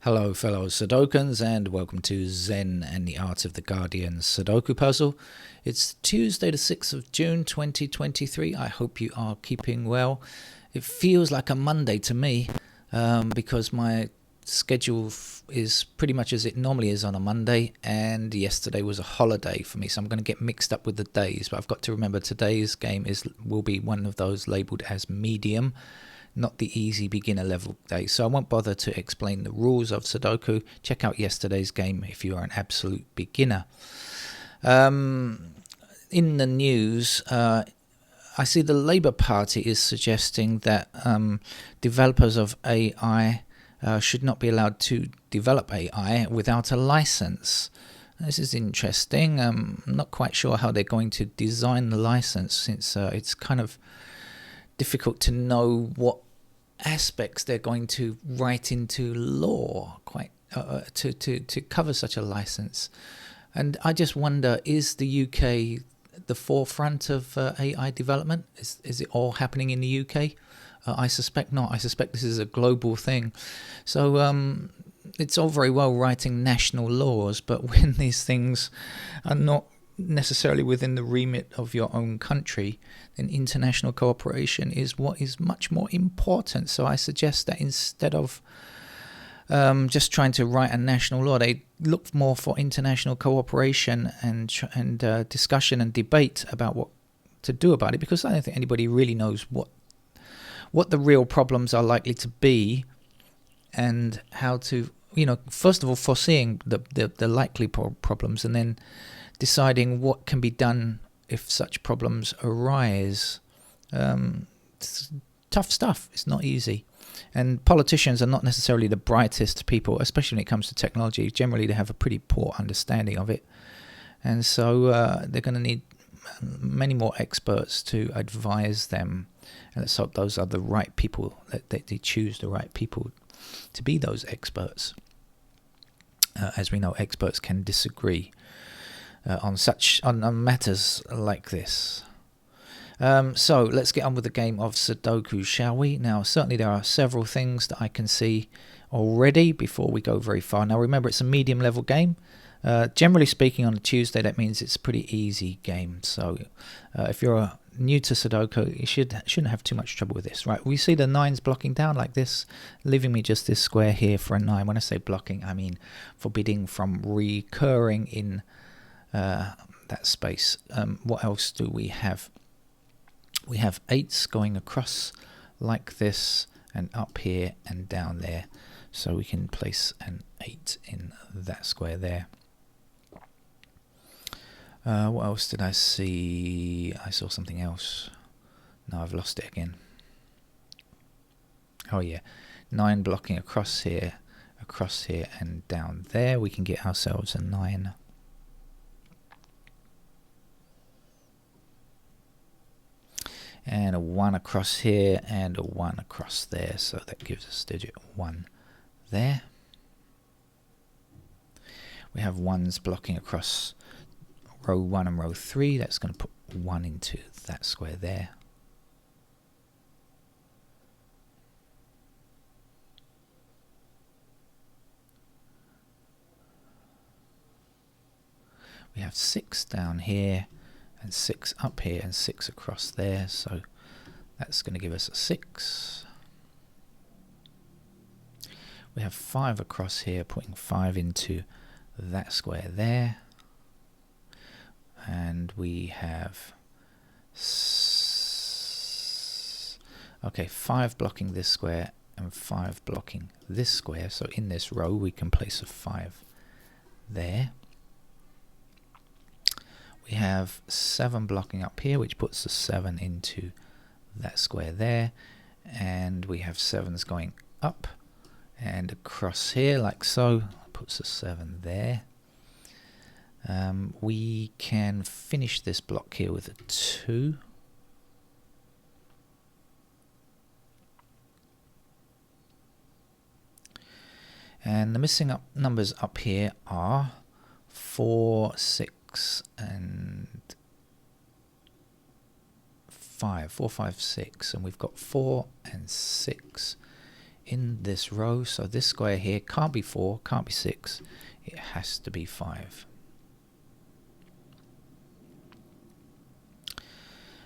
Hello fellow Sudokans and welcome to Zen and the Art of the Guardian Sudoku Puzzle. It's Tuesday the 6th of June 2023. I hope you are keeping well. It feels like a Monday to me because my schedule is pretty much as it normally is on a Monday, and yesterday was a holiday for me, so I'm going to get mixed up with the days, but I've got to remember today's game will be one of those labelled as medium, not the easy beginner level day. So I won't bother to explain the rules of Sudoku. Check out yesterday's game if you are an absolute beginner. In the news, I see the Labour Party is suggesting that developers of AI should not be allowed to develop AI without a license. This is interesting. I'm not quite sure how they're going to design the license, since it's kind of difficult to know what aspects they're going to write into law to cover such a license. And I just wonder, is the UK the forefront of AI development? Is it all happening in the UK? I suspect not. I suspect this is a global thing. So it's all very well writing national laws, but when these things are not necessarily within the remit of your own country, then international cooperation is what is much more important. So I suggest that instead of just trying to write a national law, they look more for international cooperation and discussion and debate about what to do about it, because I don't think anybody really knows what the real problems are likely to be, and how to, first of all, foreseeing the likely problems, and then deciding what can be done if such problems arise. It's tough stuff. It's not easy. And politicians are not necessarily the brightest people, especially when it comes to technology. Generally, they have a pretty poor understanding of it. And so they're going to need many more experts to advise them. And let's hope those are the right people, that they choose the right people to be those experts. As we know, experts can disagree on matters like this. So let's get on with the game of Sudoku, shall we? Now, certainly there are several things that I can see already before we go very far. Now, remember, it's a medium level game. Generally speaking, on a Tuesday, that means it's a pretty easy game. So if you're new to Sudoku, you shouldn't have too much trouble with this. Right, we see the 9s blocking down like this, leaving me just this square here for a 9. When I say blocking, I mean forbidding from recurring in that space. What else do we have? We have 8s going across like this, and up here and down there. So we can place an 8 in that square there. What else did I see? I saw something else. No, I've lost it again. Oh yeah, 9 blocking across here, and down there. We can get ourselves a 9. And a 1 across here, and a 1 across there. So that gives us digit 1 there. We have 1s blocking across row 1 and row 3. That's going to put 1 into that square there. We have 6 down here, and 6 up here, and 6 across there. So that's going to give us a 6. We have 5 across here, putting 5 into that square there. And we have 5 blocking this square and 5 blocking this square. So in this row we can place a 5 there. We have 7 blocking up here, which puts a 7 into that square there. And we have 7s going up and across here like so. Puts a 7 there. We can finish this block here with a 2. And the missing numbers up here are 4, 6, and 5. 4, 5, 6. And we've got 4 and 6 in this row. So this square here can't be 4, can't be 6. It has to be 5.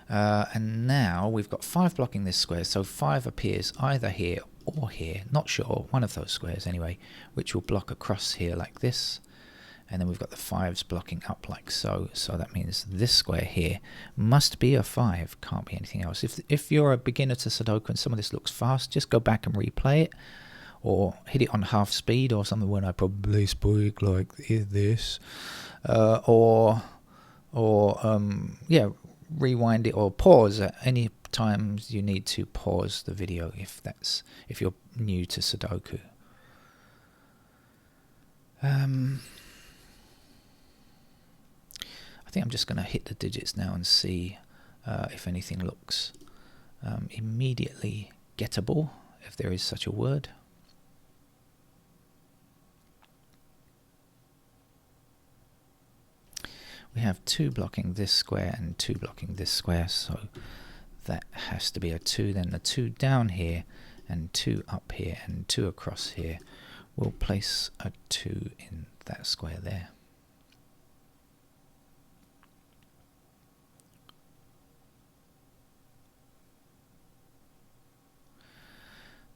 And now we've got 5 blocking this square, so 5 appears either here or here, not sure, one of those squares anyway, which will block across here like this. And then we've got the 5s blocking up like so. So that means this square here must be a 5, can't be anything else. If you're a beginner to Sudoku and some of this looks fast, just go back and replay it, or hit it on half speed or something when I probably speak like this, yeah, rewind it or pause at any times you need to pause the video if you're new to Sudoku. I think I'm just going to hit the digits now and see if anything looks immediately gettable, if there is such a word. We have 2 blocking this square and 2 blocking this square, so that has to be a 2. Then the 2 down here and 2 up here and 2 across here. We'll place a 2 in that square there.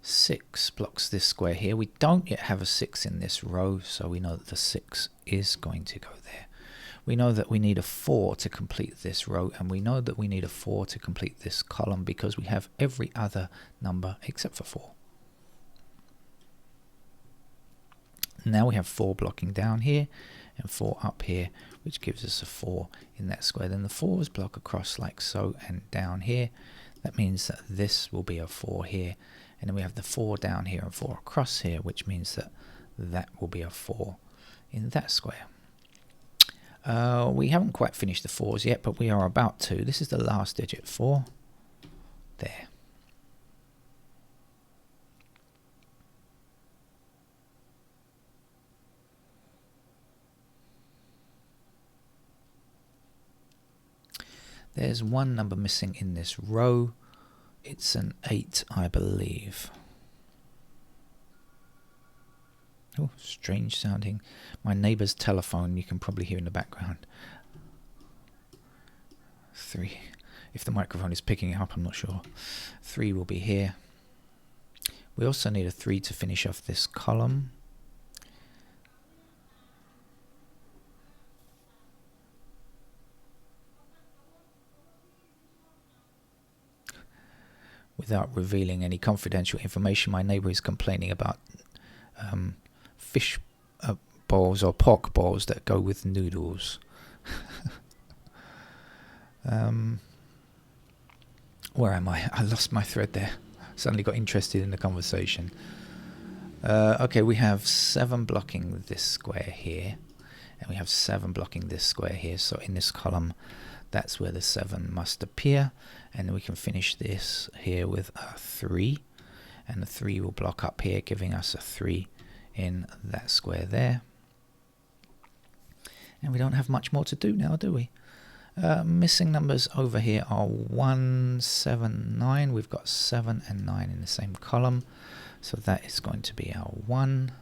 Six blocks this square here. We don't yet have a 6 in this row, so we know that the 6 is going to go there. We know that we need a 4 to complete this row, and we know that we need a 4 to complete this column because we have every other number except for 4. Now we have 4 blocking down here and 4 up here, which gives us a 4 in that square. Then the 4s block across like so and down here. That means that this will be a 4 here. And then we have the 4 down here and 4 across here, which means that that will be a 4 in that square. We haven't quite finished the 4s yet, but we are about to. This is the last digit, 4. There. There's one number missing in this row. It's an 8, I believe. Oh, strange sounding. My neighbour's telephone, you can probably hear in the background. 3. If the microphone is picking it up, I'm not sure. 3 will be here. We also need a 3 to finish off this column. Without revealing any confidential information, my neighbour is complaining about fish balls or pork balls that go with noodles. Where am I? I lost my thread there. Suddenly got interested in the conversation. Okay, we have 7 blocking this square here, and we have 7 blocking this square here. So in this column, that's where the 7 must appear, and we can finish this here with a 3, and the 3 will block up here, giving us a 3 in that square there. And we don't have much more to do now, do we? Missing numbers over here are 1, 7, 9. We've got 7 and 9 in the same column, so that is going to be our 1.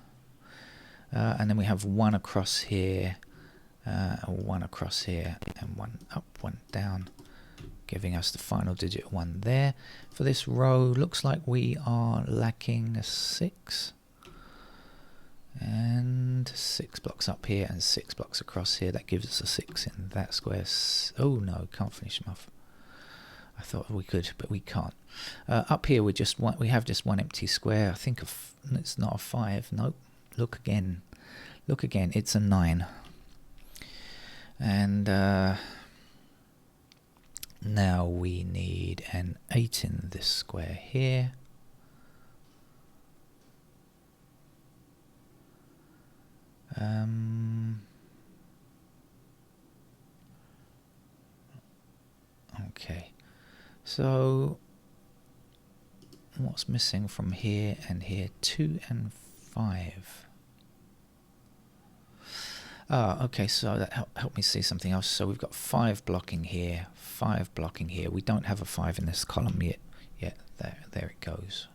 And then we have 1 across here, 1 across here, and 1 up, 1 down, giving us the final digit 1 there. For this row, looks like we are lacking a 6. And 6 blocks up here and 6 blocks across here. That gives us a 6 in that square. Oh no, can't finish them off. I thought we could, but we can't. Up here we have just one empty square. I think it's not a 5. Nope. Look again. Look again. It's a 9. And now we need an 8 in this square here. Okay, so what's missing from here and here? 2 and 5. Okay, so that helped me see something else. So we've got 5 blocking here, 5 blocking here. We don't have a 5 in this column yet. There it goes.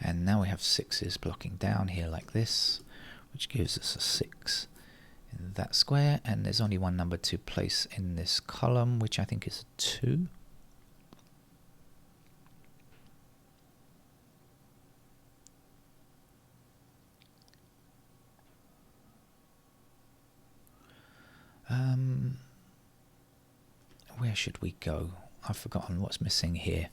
And now we have 6s blocking down here like this, which gives us a 6 in that square. And there's only one number to place in this column, which I think is a 2. Where should we go? I've forgotten what's missing here.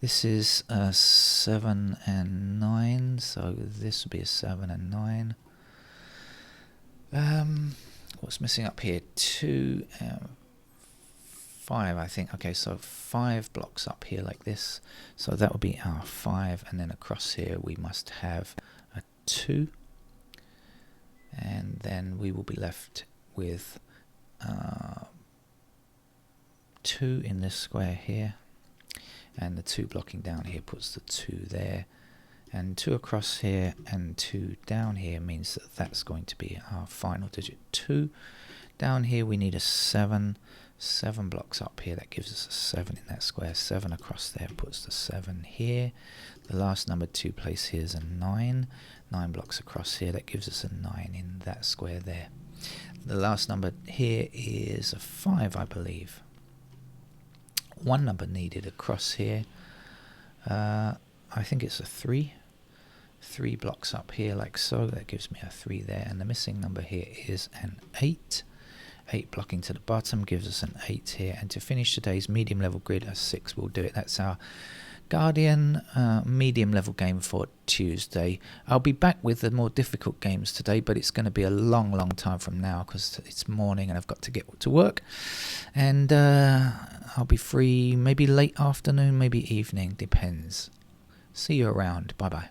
This is 7 and 9, so this would be a 7 and 9. What's missing up here? 2, 5, I think. Okay, so 5 blocks up here like this. So that would be our 5, and then across here we must have a 2. And then we will be left with 2 in this square here, and the 2 blocking down here puts the 2 there, and 2 across here and 2 down here means that that's going to be our final digit 2. Down here we need a 7 blocks up here, that gives us a 7 in that square. 7 across there puts the 7 here. The last number to place here is a 9 blocks across here, that gives us a 9 in that square there. The last number here is a 5, I believe. One number needed across here. I think it's a 3. 3 blocks up here like so. That gives me a 3 there. And the missing number here is an 8. 8 blocking to the bottom gives us an 8 here. And to finish today's medium level grid, a 6 will do it. That's our Guardian medium level game for Tuesday. I'll be back with the more difficult games today, but it's going to be a long time from now because it's morning and I've got to get to work. And I'll be free maybe late afternoon, maybe evening, depends. See you around. Bye bye.